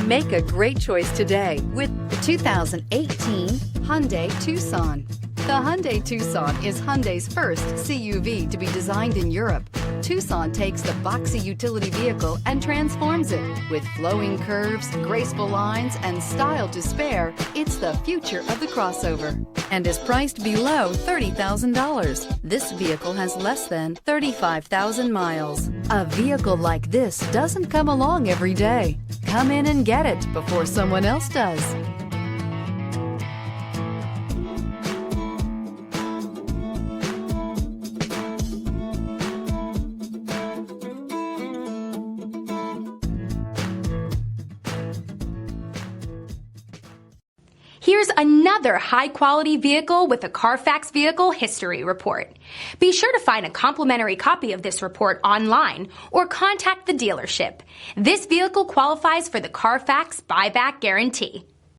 Make a great choice today with the 2018 Hyundai Tucson. The Hyundai Tucson is Hyundai's first CUV to be designed in Europe. Tucson takes the boxy utility vehicle and transforms it. With flowing curves, graceful lines, and style to spare, it's the future of the crossover and is priced below $30,000. This vehicle has less than 35,000 miles. A vehicle like this doesn't come along every day. Come in and get it before someone else does. Here's another high-quality vehicle with a Carfax Vehicle History Report. Be sure to find a complimentary copy of this report online or contact the dealership. This vehicle qualifies for the Carfax Buyback Guarantee.